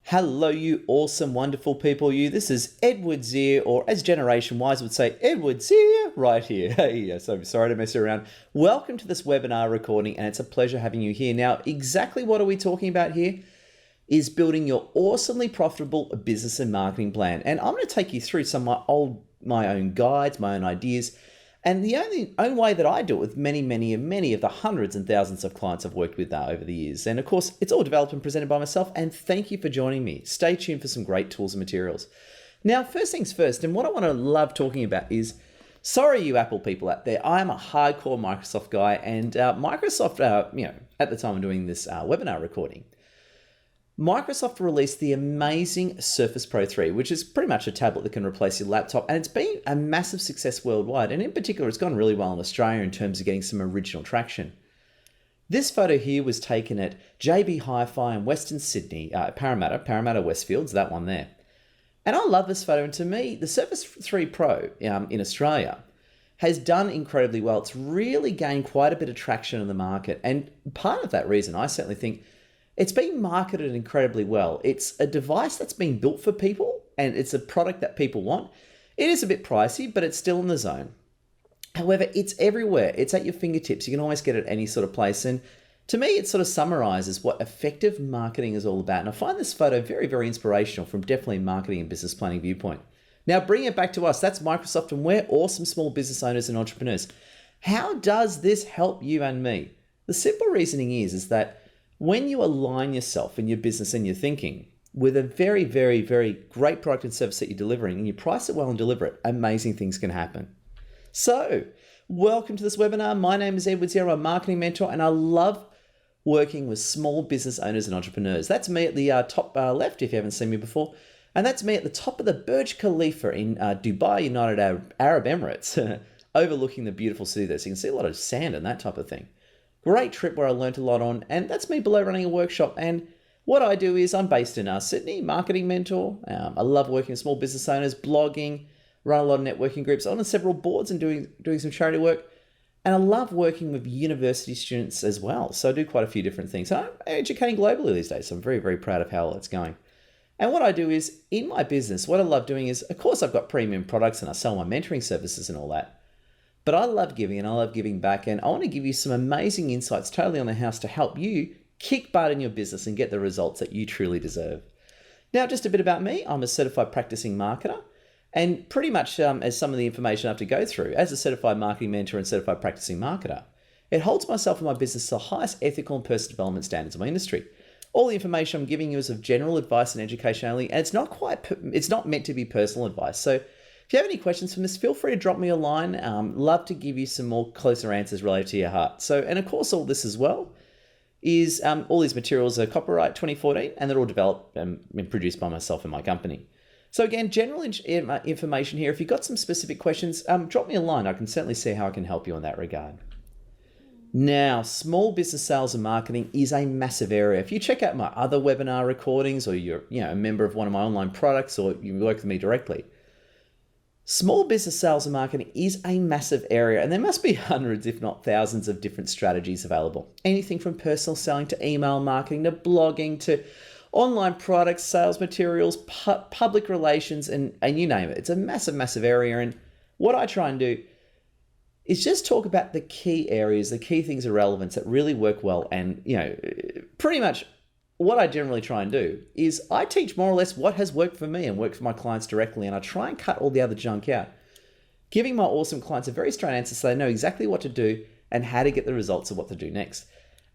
Hello, you awesome, wonderful people. This is Edward Zier, or as Generation Wise would say, Edward Zier, right here. Hey, so sorry to mess you around. Welcome to this webinar recording, and it's a pleasure having you here. Now, exactly what are we talking about here? Is building your awesomely profitable business and marketing plan. And I'm going to take you through some of my own guides, my own ideas, and the only way that I do it with many of the hundreds and thousands of clients I've worked with over the years. And of course, it's all developed and presented by myself. And thank you for joining me. Stay tuned for some great tools and materials. Now, first things first, and what I want to love talking about is, sorry, you Apple people out there, I am a hardcore Microsoft guy. And Microsoft, at the time of doing this webinar recording, Microsoft released the amazing Surface Pro 3, which is pretty much a tablet that can replace your laptop, and it's been a massive success worldwide, and in particular, it's gone really well in Australia in terms of getting some original traction. This photo here was taken at JB Hi-Fi in Western Sydney, Parramatta Westfields, that one there. And I love this photo, and to me, the Surface 3 Pro in Australia has done incredibly well. It's really gained quite a bit of traction in the market, and part of that reason, I certainly think, it's been marketed incredibly well. It's a device that's been built for people, and it's a product that people want. It is a bit pricey, but it's still in the zone. However, it's everywhere. It's at your fingertips. You can always get it at any sort of place. And to me, it sort of summarizes what effective marketing is all about. And I find this photo very, very inspirational from definitely a marketing and business planning viewpoint. Now, bring it back to us. That's Microsoft, and we're awesome small business owners and entrepreneurs. How does this help you and me? The simple reasoning is that when you align yourself in your business and your thinking with a very, very, very great product and service that you're delivering, and you price it well and deliver it, amazing things can happen. So, welcome to this webinar. My name is Edward Zier, I'm a marketing mentor, and I love working with small business owners and entrepreneurs. That's me at the top left, if you haven't seen me before. And that's me at the top of the Burj Khalifa in Dubai, United Arab Emirates, overlooking the beautiful city there. So you can see a lot of sand and that type of thing. Great trip where I learned a lot on, and that's me below running a workshop. And what I do is I'm based in Sydney, marketing mentor. I love working with small business owners, blogging, run a lot of networking groups, on several boards and doing some charity work. And I love working with university students as well. So I do quite a few different things. I'm educating globally these days, so I'm very, very proud of how well it's going. And what I do is, in my business, what I love doing is, of course, I've got premium products and I sell my mentoring services and all that. But I love giving and I love giving back, and I want to give you some amazing insights totally on the house to help you kick butt in your business and get the results that you truly deserve. Now, just a bit about me. I'm a certified practicing marketer, and pretty much as some of the information I have to go through as a certified marketing mentor and certified practicing marketer, it holds myself and my business to the highest ethical and personal development standards of my industry. All the information I'm giving you is of general advice and education only, and it's not meant to be personal advice. So if you have any questions from this, feel free to drop me a line. Love to give you some more closer answers related to your heart. So, and of course, all this as well is all these materials are copyright 2014, and they're all developed and produced by myself and my company. So again, general information here. If you've got some specific questions, drop me a line. I can certainly see how I can help you in that regard. Now, small business sales and marketing is a massive area. If you check out my other webinar recordings, or you're a member of one of my online products, or you work with me directly, small business sales and marketing is a massive area, and there must be hundreds, if not thousands, of different strategies available. Anything from personal selling to email marketing to blogging to online products, sales materials, public relations, and you name it. It's a massive, massive area, and what I try and do is just talk about the key areas, the key things of relevance that really work well, and pretty much what I generally try and do is I teach more or less what has worked for me and worked for my clients directly, and I try and cut all the other junk out, giving my awesome clients a very straight answer so they know exactly what to do and how to get the results of what to do next.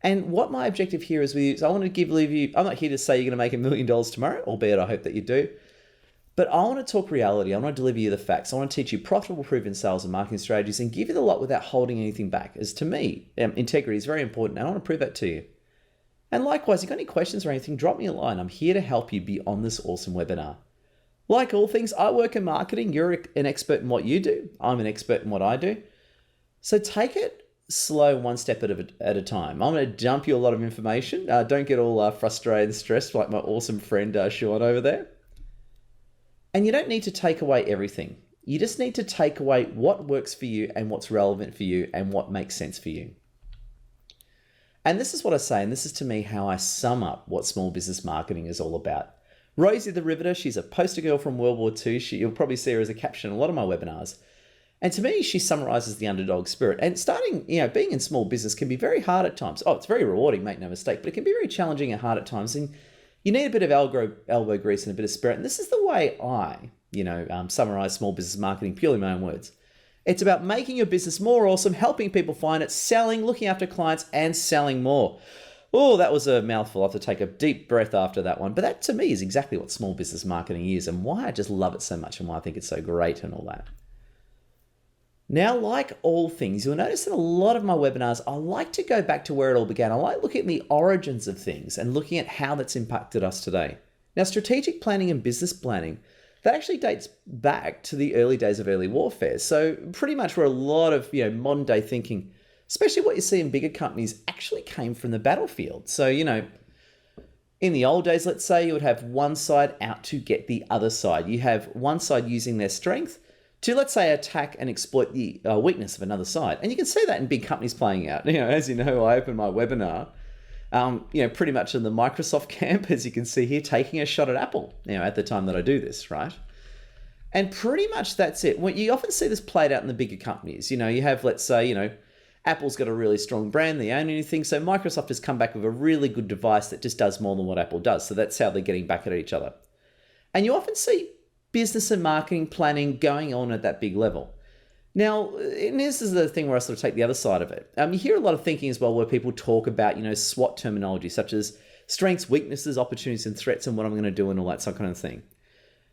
And what my objective here is with you is I want to leave you, I'm not here to say you're going to make $1 million tomorrow, albeit I hope that you do, but I want to talk reality. I want to deliver you the facts. I want to teach you profitable, proven sales and marketing strategies and give you the lot without holding anything back. As to me, integrity is very important, and I want to prove that to you. And likewise, if you've got any questions or anything, drop me a line. I'm here to help you be on this awesome webinar. Like all things, I work in marketing. You're an expert in what you do. I'm an expert in what I do. So take it slow, one step at a time. I'm going to dump you a lot of information. Don't get all frustrated and stressed like my awesome friend Sean over there. And you don't need to take away everything. You just need to take away what works for you and what's relevant for you and what makes sense for you. And this is what I say, and this is to me how I sum up what small business marketing is all about. Rosie the Riveter, she's a poster girl from World War II. You'll probably see her as a caption in a lot of my webinars. And to me, she summarizes the underdog spirit. And being in small business can be very hard at times. Oh, it's very rewarding, make no mistake, but it can be very challenging and hard at times. And you need a bit of elbow grease and a bit of spirit. And this is the way I, summarize small business marketing purely in my own words. It's about making your business more awesome, helping people find it, selling, looking after clients, and selling more. Oh, that was a mouthful. I have to take a deep breath after that one. But that, to me, is exactly what small business marketing is and why I just love it so much and why I think it's so great and all that. Now, like all things, you'll notice in a lot of my webinars, I like to go back to where it all began. I like looking at the origins of things and looking at how that's impacted us today. Now, strategic planning and business planning, that actually dates back to the early days of early warfare. So pretty much where a lot of modern day thinking, especially what you see in bigger companies, actually came from the battlefield. So, in the old days, let's say you would have one side out to get the other side. You have one side using their strength to, let's say, attack and exploit the weakness of another side. And you can see that in big companies playing out. As you know, I opened my webinar, pretty much in the Microsoft camp, as you can see here, taking a shot at Apple, at the time that I do this, right? And pretty much that's it. You often see this played out in the bigger companies. You have, let's say, Apple's got a really strong brand, they own anything, so Microsoft has come back with a really good device that just does more than what Apple does. So that's how they're getting back at each other. And you often see business and marketing planning going on at that big level. Now, and this is the thing where I sort of take the other side of it. You hear a lot of thinking as well where people talk about, SWOT terminology, such as strengths, weaknesses, opportunities, and threats, and what I'm going to do and all that sort of kind of thing.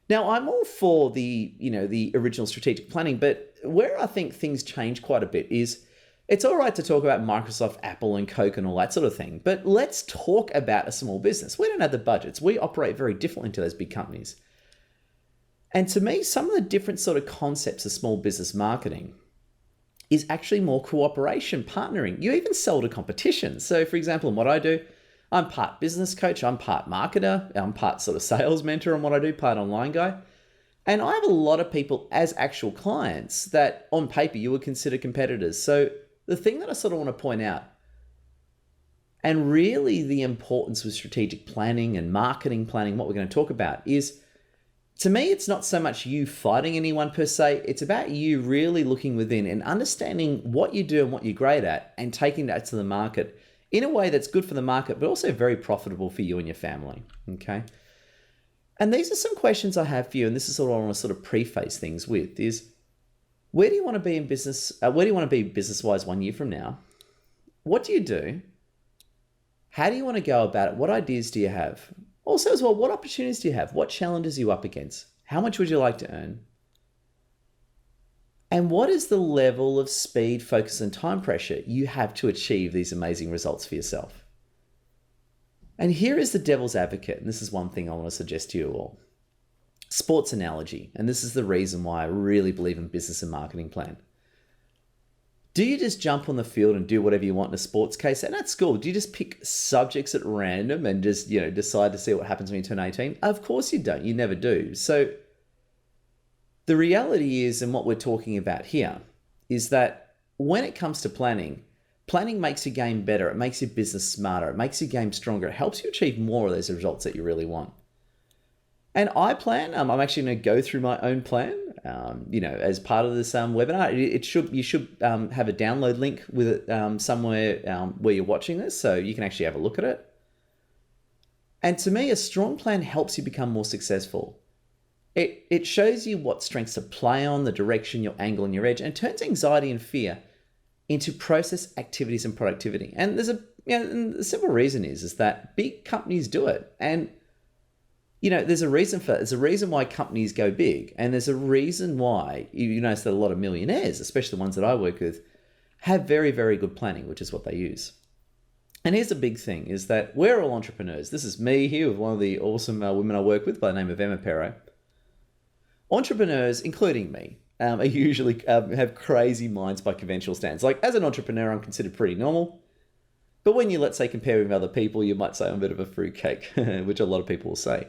Now, I'm all for the original strategic planning, but where I think things change quite a bit is it's all right to talk about Microsoft, Apple, and Coke and all that sort of thing, but let's talk about a small business. We don't have the budgets. We operate very differently to those big companies. And to me, some of the different sort of concepts of small business marketing is actually more cooperation, partnering. You even sell to competition. So for example, in what I do, I'm part business coach, I'm part marketer, I'm part sort of sales mentor in what I do, part online guy. And I have a lot of people as actual clients that on paper you would consider competitors. So the thing that I sort of want to point out, and really the importance with strategic planning and marketing planning, what we're going to talk about is, to me, it's not so much you fighting anyone per se. It's about you really looking within and understanding what you do and what you're great at and taking that to the market in a way that's good for the market, but also very profitable for you and your family, okay? And these are some questions I have for you, and this is what I want to sort of preface things with, is where do you want to be in business? Where do you want to be business-wise 1 year from now? What do you do? How do you want to go about it? What ideas do you have? Also as well, what opportunities do you have? What challenges are you up against? How much would you like to earn? And what is the level of speed, focus, and time pressure you have to achieve these amazing results for yourself? And here is the devil's advocate, and this is one thing I want to suggest to you all. Sports analogy, and this is the reason why I really believe in business and marketing plan. Do you just jump on the field and do whatever you want in a sports case? And at school, do you just pick subjects at random and just, decide to see what happens when you turn 18? Of course you don't. You never do. So the reality is, and what we're talking about here, is that when it comes to planning, planning makes your game better. It makes your business smarter. It makes your game stronger. It helps you achieve more of those results that you really want. And I plan, I'm actually going to go through my own plan, as part of this webinar. You should have a download link with it somewhere where you're watching this, so you can actually have a look at it. And to me, a strong plan helps you become more successful. It shows you what strengths to play on, the direction, your angle, and your edge, and it turns anxiety and fear into process, activities, and productivity. And there's the simple reason is that big companies do it. And there's a reason for it. There's a reason why companies go big. And there's a reason why you notice that a lot of millionaires, especially the ones that I work with, have very, very good planning, which is what they use. And here's the big thing is that we're all entrepreneurs. This is me here with one of the awesome women I work with by the name of Emma Perro. Entrepreneurs, including me, are usually have crazy minds by conventional standards. Like as an entrepreneur, I'm considered pretty normal. But when you, let's say, compare with other people, you might say I'm a bit of a fruitcake, which a lot of people will say.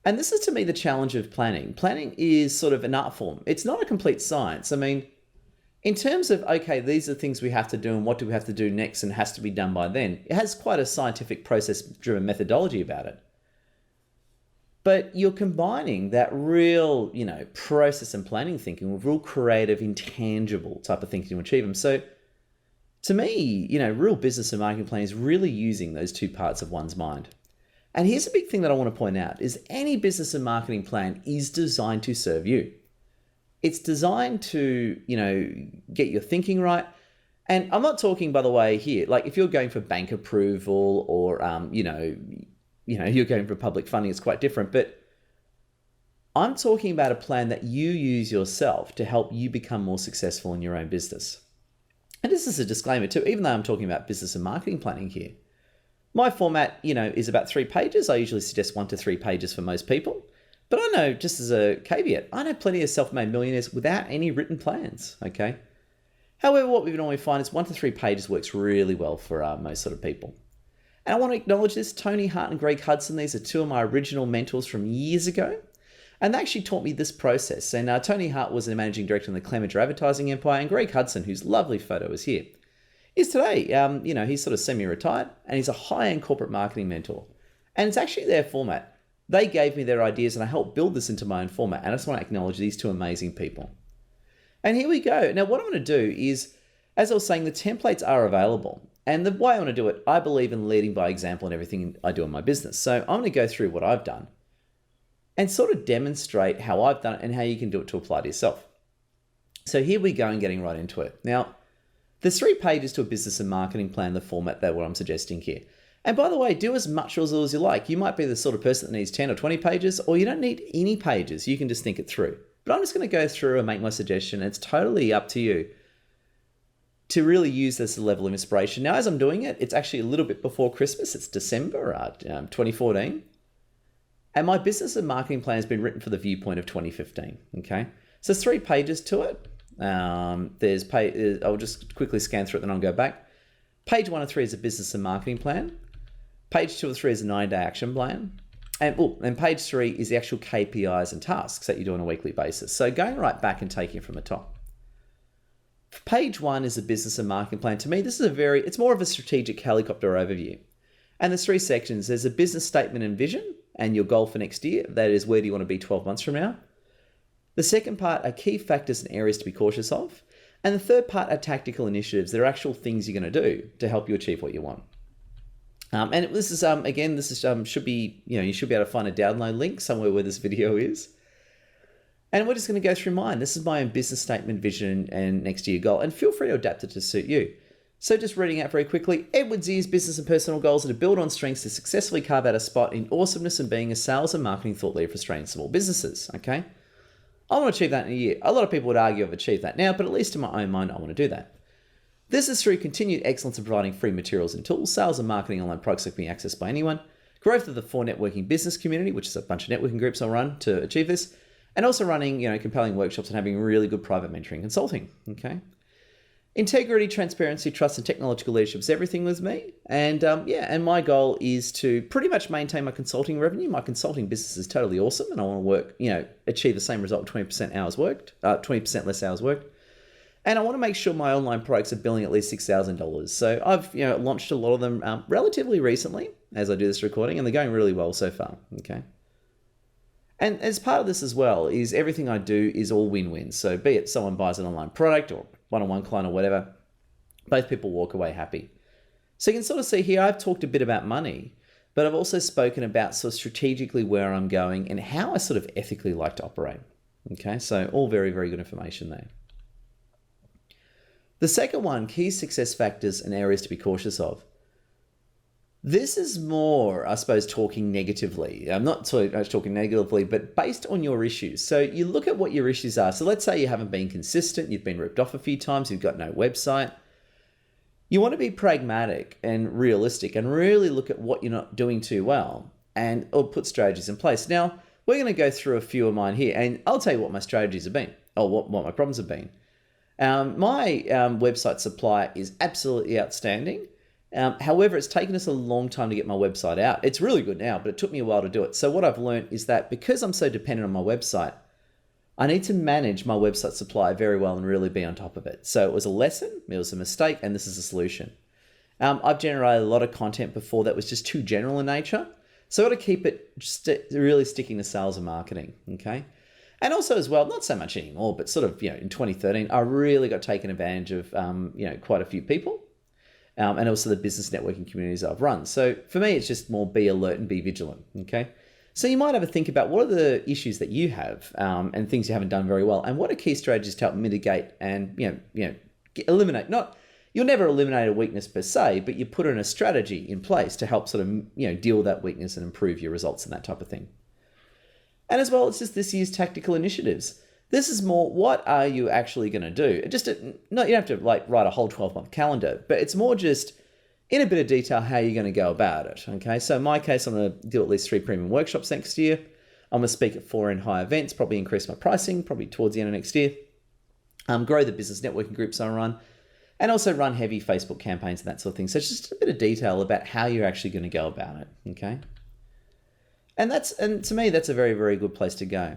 And this is, to me, the challenge of planning. Planning is sort of an art form. It's not a complete science. I mean, in terms of, okay, these are things we have to do and what do we have to do next and has to be done by then, it has quite a scientific process-driven methodology about it. But you're combining that real, process and planning thinking with real creative, intangible type of thinking to achieve them. So to me, real business and marketing plan is really using those two parts of one's mind. And here's a big thing that I want to point out is any business and marketing plan is designed to serve you. It's designed to, get your thinking right. And I'm not talking, by the way, here, like if you're going for bank approval or, you're going for public funding, it's quite different. But I'm talking about a plan that you use yourself to help you become more successful in your own business. And this is a disclaimer too, even though I'm talking about business and marketing planning here. My format, is about 3 pages. I usually suggest 1 to 3 pages for most people. But I know, just as a caveat, I know plenty of self-made millionaires without any written plans, okay? However, what we normally find is 1 to 3 pages works really well for most sort of people. And I want to acknowledge this. Tony Hart and Greg Hudson, these are 2 of my original mentors from years ago. And they actually taught me this process. And Tony Hart was the managing director in the Clemenger advertising empire. And Greg Hudson, whose lovely photo is here, is today, he's sort of semi-retired. And he's a high-end corporate marketing mentor. And it's actually their format. They gave me their ideas and I helped build this into my own format. And I just want to acknowledge these 2 amazing people. And here we go. Now, what I'm going to do is, as I was saying, the templates are available. And the way I want to do it, I believe in leading by example in everything I do in my business. So I'm going to go through what I've done and sort of demonstrate how I've done it and how you can do it to apply to yourself. So here we go and getting right into it. Now, there's 3 pages to a business and marketing plan, the format that what I'm suggesting here. And by the way, do as much as you like. You might be the sort of person that needs 10 or 20 pages, or you don't need any pages. You can just think it through. But I'm just going to go through and make my suggestion. It's totally up to you to really use this level of inspiration. Now, as I'm doing it, it's actually a little bit before Christmas. It's December 2014. And my business and marketing plan has been written for the viewpoint of 2015, okay? So there's 3 pages to it. I'll just quickly scan through it, then I'll go back. Page 1 and 3 is a business and marketing plan. Page 2 and 3 is a 9-day action plan. And page 3 is the actual KPIs and tasks that you do on a weekly basis. So going right back and taking it from the top. Page 1 is a business and marketing plan. To me, this is it's more of a strategic helicopter overview. And there's 3 sections. There's a business statement and vision and your goal for next year. That is, where do you want to be 12 months from now? The second part are key factors and areas to be cautious of. And the third part are tactical initiatives. They're actual things you're going to do to help you achieve what you want. And this is, should be, you should be able to find a download link somewhere where this video is. And we're just going to go through mine. This is my own business statement, vision, and next year goal. And feel free to adapt it to suit you. So just reading out very quickly, Edward Zier's business and personal goals are to build on strengths to successfully carve out a spot in awesomeness and being a sales and marketing thought leader for Australian small businesses. Okay, I want to achieve that in a year. A lot of people would argue I've achieved that now, but at least in my own mind, I want to do that. This is through continued excellence in providing free materials and tools, sales and marketing online products that can be accessed by anyone, growth of the 4 networking business community, which is a bunch of networking groups I'll run to achieve this, and also running, compelling workshops and having really good private mentoring consulting. Okay. Integrity, transparency, trust, and technological leadership is everything with me. And and my goal is to pretty much maintain my consulting revenue. My consulting business is totally awesome, and I want to work, achieve the same result, 20% hours worked, 20% less hours worked. And I want to make sure my online products are billing at least $6,000. So I've launched a lot of them relatively recently as I do this recording, and they're going really well so far. Okay. And as part of this as well is everything I do is all win-win. So be it someone buys an online product or one-on-one client or whatever, both people walk away happy. So you can sort of see here, I've talked a bit about money, but I've also spoken about sort of strategically where I'm going and how I sort of ethically like to operate. Okay, so all very, very good information there. The second one, key success factors and areas to be cautious of. This is more, I suppose, talking negatively. I'm not so much talking negatively, but based on your issues. So you look at what your issues are. So let's say you haven't been consistent, you've been ripped off a few times, you've got no website. You want to be pragmatic and realistic and really look at what you're not doing too well or put strategies in place. Now, we're going to go through a few of mine here, and I'll tell you what my strategies have been, or what my problems have been. My website supply is absolutely outstanding. However, it's taken us a long time to get my website out. It's really good now, but it took me a while to do it. So what I've learned is that because I'm so dependent on my website, I need to manage my website supply very well and really be on top of it. So it was a lesson, it was a mistake, and this is a solution. I've generated a lot of content before that was just too general in nature. So I got to keep it really sticking to sales and marketing, okay? And also as well, not so much anymore, but sort of, in 2013, I really got taken advantage of, quite a few people, and also the business networking communities I've run. So for me, it's just more be alert and be vigilant, okay? So you might have a think about what are the issues that you have and things you haven't done very well, and what are key strategies to help mitigate and, eliminate, you'll never eliminate a weakness per se, but you put in a strategy in place to help sort of, deal with that weakness and improve your results and that type of thing. And as well, it's just this year's tactical initiatives. This is more, what are you actually going to do? You don't have to write a whole 12-month calendar, but it's more just in a bit of detail how you're going to go about it. Okay, so in my case, I'm going to do at least 3 premium workshops next year. I'm going to speak at 4 in-high events, probably increase my pricing, probably towards the end of next year. Grow the business networking groups I run, and also run heavy Facebook campaigns and that sort of thing. So it's just a bit of detail about how you're actually going to go about it. Okay. And to me, that's a very, very good place to go.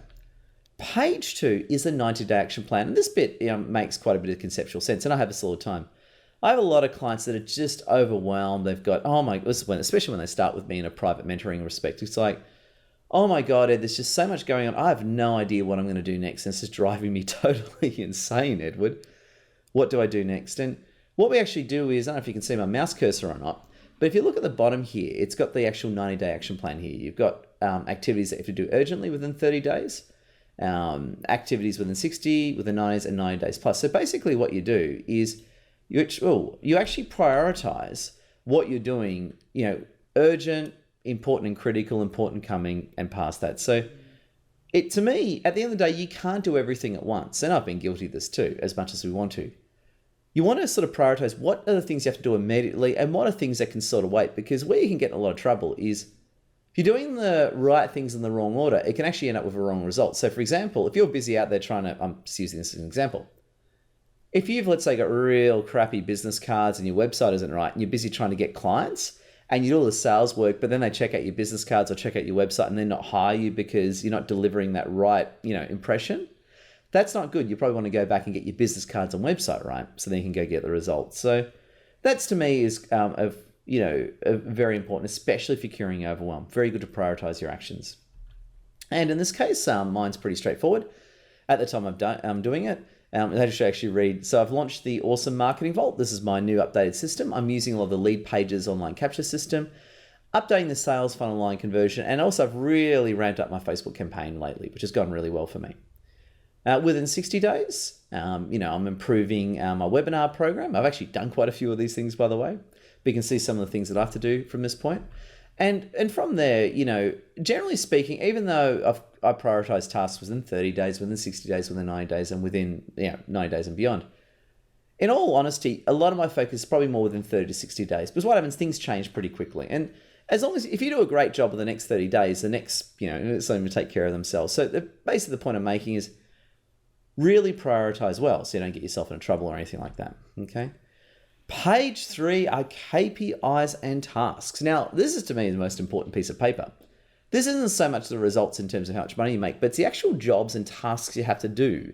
Page 2 is the 90-day action plan. And this bit makes quite a bit of conceptual sense. And I have this all the time. I have a lot of clients that are just overwhelmed. They've got, especially when they start with me in a private mentoring respect, it's like, oh my God, Ed, there's just so much going on. I have no idea what I'm going to do next. And it's just driving me totally insane, Edward. What do I do next? And what we actually do is, I don't know if you can see my mouse cursor or not, but if you look at the bottom here, it's got the actual 90-day action plan here. You've got activities that you have to do urgently within 30 days, activities within 60, within 90 and 90 days plus. So basically what you do is you actually prioritize what you're doing, urgent, important and critical, important coming, and past that. So to me, at the end of the day, you can't do everything at once. And I've been guilty of this too, as much as we want to. You want to sort of prioritize what are the things you have to do immediately and what are things that can sort of wait, because where you can get in a lot of trouble is if you're doing the right things in the wrong order, it can actually end up with a wrong result. So for example, if you're busy out there I'm just using this as an example. If you've, let's say, got real crappy business cards and your website isn't right and you're busy trying to get clients and you do all the sales work, but then they check out your business cards or check out your website and then not hire you because you're not delivering that right, impression, that's not good. You probably want to go back and get your business cards and website right, so then you can go get the results. So that's, to me, is very important, especially if you're carrying overwhelm. Very good to prioritize your actions. And in this case, mine's pretty straightforward. At the time I'm doing it, I should actually read. So I've launched the Awesome Marketing Vault. This is my new updated system. I'm using a lot of the Lead Pages online capture system, updating the sales funnel line conversion, and also I've really ramped up my Facebook campaign lately, which has gone really well for me. Within 60 days, I'm improving my webinar program. I've actually done quite a few of these things, by the way. But you can see some of the things that I have to do from this point. And from there, generally speaking, even though I prioritize tasks within 30 days, within 60 days, within 90 days, and within 90 days and beyond, in all honesty, a lot of my focus is probably more within 30 to 60 days. Because what happens, things change pretty quickly. And as long as, if you do a great job in the next 30 days, the next, it's going to take care of themselves. So basically the point I'm making is really prioritize well so you don't get yourself into trouble or anything like that, okay? Page 3 are KPIs and tasks. Now, this is, to me, the most important piece of paper. This isn't so much the results in terms of how much money you make, but it's the actual jobs and tasks you have to do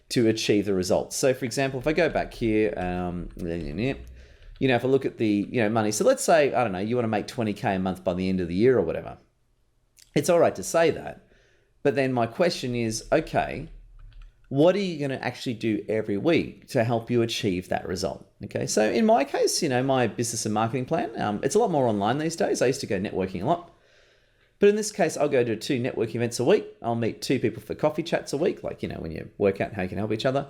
to achieve the results. So, for example, if I go back here, if I look at the money, so let's say, I don't know, you want to make 20K a month by the end of the year or whatever. It's all right to say that, but then my question is, okay, what are you going to actually do every week to help you achieve that result? Okay, so in my case, my business and marketing plan, it's a lot more online these days. I used to go networking a lot. But in this case, I'll go to 2 networking events a week. I'll meet 2 people for coffee chats a week, like, when you work out how you can help each other.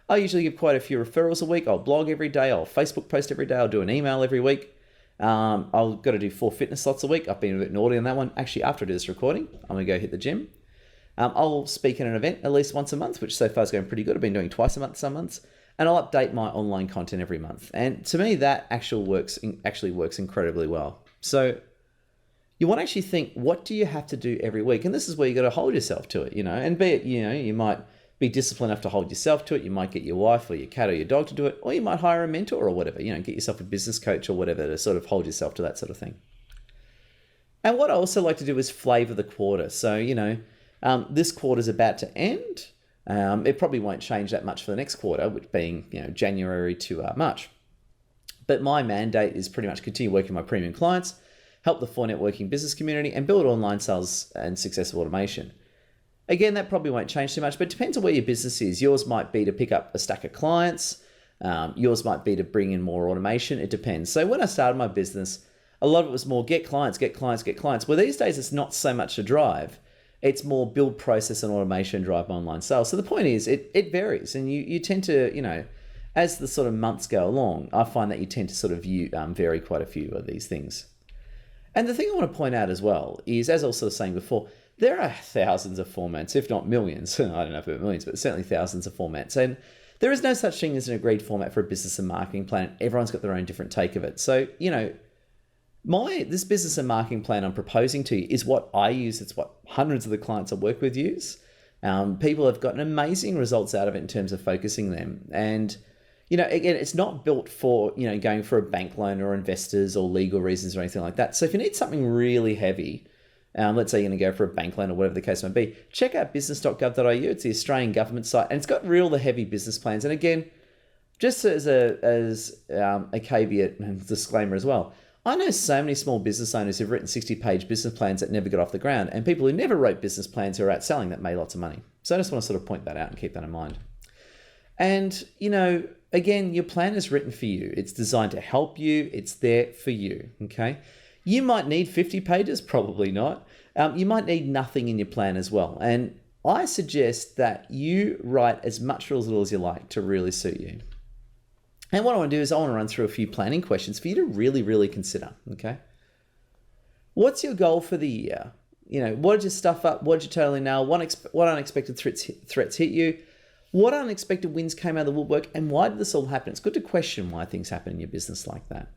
I usually give quite a few referrals a week. I'll blog every day. I'll Facebook post every day. I'll do an email every week. I've got to do 4 fitness slots a week. I've been a bit naughty on that one. Actually, after I do this recording, I'm going to go hit the gym. I'll speak at an event at least once a month, which so far is going pretty good. I've been doing twice a month some months, and I'll update my online content every month. And to me, that actually works incredibly well. So you want to actually think, what do you have to do every week? And this is where you got to hold yourself to it, and be it, you might be disciplined enough to hold yourself to it. You might get your wife or your cat or your dog to do it, or you might hire a mentor or whatever, get yourself a business coach or whatever to sort of hold yourself to that sort of thing. And what I also like to do is flavor the quarter. So, this quarter's about to end. It probably won't change that much for the next quarter, which being January to March. But my mandate is pretty much continue working with my premium clients, help the for networking business community, and build online sales and successful automation. Again, that probably won't change too much, but it depends on where your business is. Yours might be to pick up a stack of clients. Yours might be to bring in more automation. It depends. So when I started my business, a lot of it was more get clients, get clients, get clients. Well, these days it's not so much to drive. It's more build process and automation, drive online sales. So the point is, it varies, and you tend to, as the sort of months go along, I find that you tend to sort of vary quite a few of these things. And the thing I want to point out as well is, as I was sort of saying before, there are thousands of formats, if not millions. I don't know about millions, but certainly thousands of formats. And there is no such thing as an agreed format for a business and marketing plan. Everyone's got their own different take of it. So, this business and marketing plan I'm proposing to you is what I use. It's what hundreds of the clients I work with use. People have gotten amazing results out of it in terms of focusing them. And, again, it's not built for, going for a bank loan or investors or legal reasons or anything like that. So if you need something really heavy, let's say you're going to go for a bank loan or whatever the case might be, check out business.gov.au. It's the Australian government site, and it's got the heavy business plans. And again, just as a caveat and disclaimer as well, I know so many small business owners who've written 60-page business plans that never got off the ground, and people who never wrote business plans who are out selling that made lots of money. So I just want to sort of point that out and keep that in mind. And, again, your plan is written for you. It's designed to help you. It's there for you, okay? You might need 50 pages, probably not. You might need nothing in your plan as well. And I suggest that you write as much or as little as you like to really suit you. And what I want to do is I want to run through a few planning questions for you to really, really consider, okay? What's your goal for the year? What did you stuff up? What did you totally nail? What unexpected threats hit you? What unexpected wins came out of the woodwork? And why did this all happen? It's good to question why things happen in your business like that.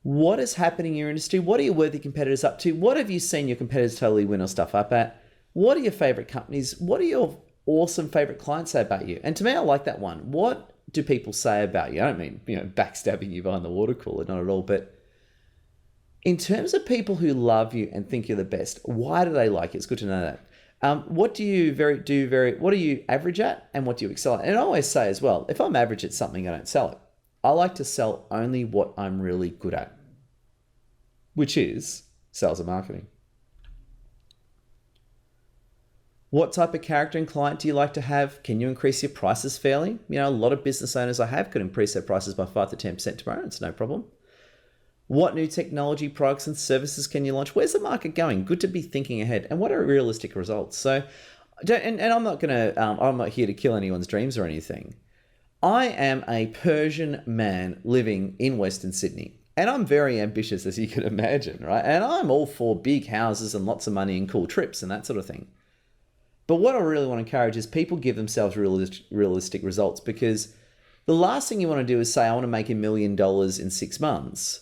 What is happening in your industry? What are your worthy competitors up to? What have you seen your competitors totally win or stuff up at? What are your favorite companies? What are your awesome favorite clients say about you? And to me, I like that one. What do people say about you? I don't mean, backstabbing you behind the water cooler, not at all. But in terms of people who love you and think you're the best, why do they like you? It's good to know that. What do you what are you average at, and what do you excel at? And I always say as well, if I'm average at something, I don't sell it. I like to sell only what I'm really good at, which is sales and marketing. What type of character and client do you like to have? Can you increase your prices fairly? A lot of business owners I have could increase their prices by 5 to 10% tomorrow. It's no problem. What new technology, products and services can you launch? Where's the market going? Good to be thinking ahead. And what are realistic results? So, I'm not here to kill anyone's dreams or anything. I am a Persian man living in Western Sydney. And I'm very ambitious, as you can imagine, right? And I'm all for big houses and lots of money and cool trips and that sort of thing. But what I really want to encourage is people give themselves realistic results, because the last thing you want to do is say, I want to make $1 million in 6 months,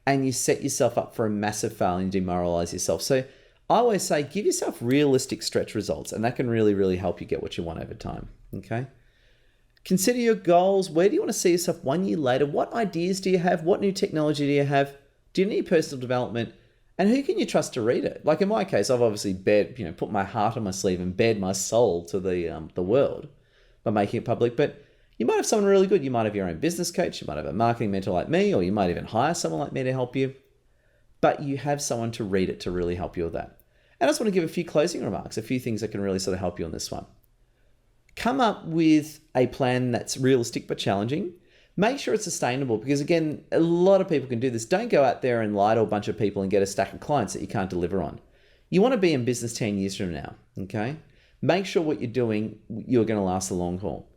and you set yourself up for a massive failure and demoralize yourself. So I always say, give yourself realistic stretch results, and that can really, really help you get what you want over time, okay? Consider your goals. Where do you want to see yourself 1 year later? What ideas do you have? What new technology do you have? Do you need personal development? And who can you trust to read it? Like in my case, I've obviously put my heart on my sleeve and bared my soul to the world by making it public. But you might have someone really good. You might have your own business coach. You might have a marketing mentor like me, or you might even hire someone like me to help you. But you have someone to read it to really help you with that. And I just want to give a few closing remarks, a few things that can really sort of help you on this one. Come up with a plan that's realistic but challenging. Make sure it's sustainable, because again, a lot of people can do this. Don't go out there and lie to a bunch of people and get a stack of clients that you can't deliver on. You want to be in business 10 years from now, okay? Make sure what you're doing, you're going to last the long haul.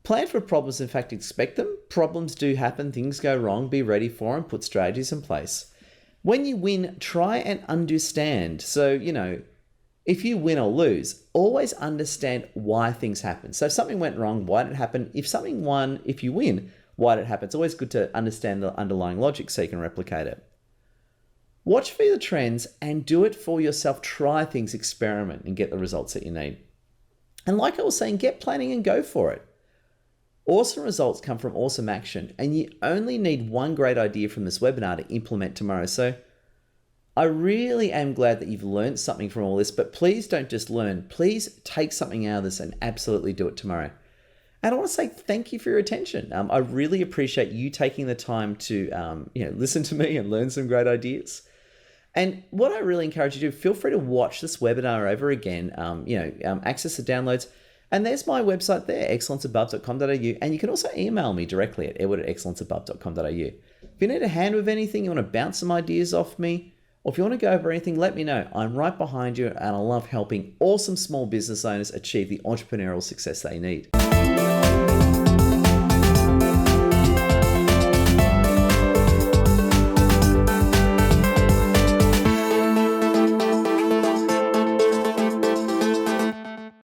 Plan for problems, in fact, expect them. Problems do happen, things go wrong, be ready for them, put strategies in place. When you win, try and understand. So, if you win or lose, always understand why things happen. So if something went wrong, why did it happen? If something won, if you win, why did it happen? It's always good to understand the underlying logic so you can replicate it. Watch for the trends and do it for yourself. Try things, experiment, and get the results that you need. And like I was saying, get planning and go for it. Awesome results come from awesome action, and you only need one great idea from this webinar to implement tomorrow. So I really am glad that you've learned something from all this, but please don't just learn. Please take something out of this and absolutely do it tomorrow. And I want to say thank you for your attention. I really appreciate you taking the time to listen to me and learn some great ideas. And what I really encourage you to do, feel free to watch this webinar over again, access the downloads. And there's my website there, excellenceabove.com.au. And you can also email me directly at edward@excellenceabove.com.au. If you need a hand with anything, you want to bounce some ideas off me, or if you want to go over anything, let me know. I'm right behind you, and I love helping awesome small business owners achieve the entrepreneurial success they need.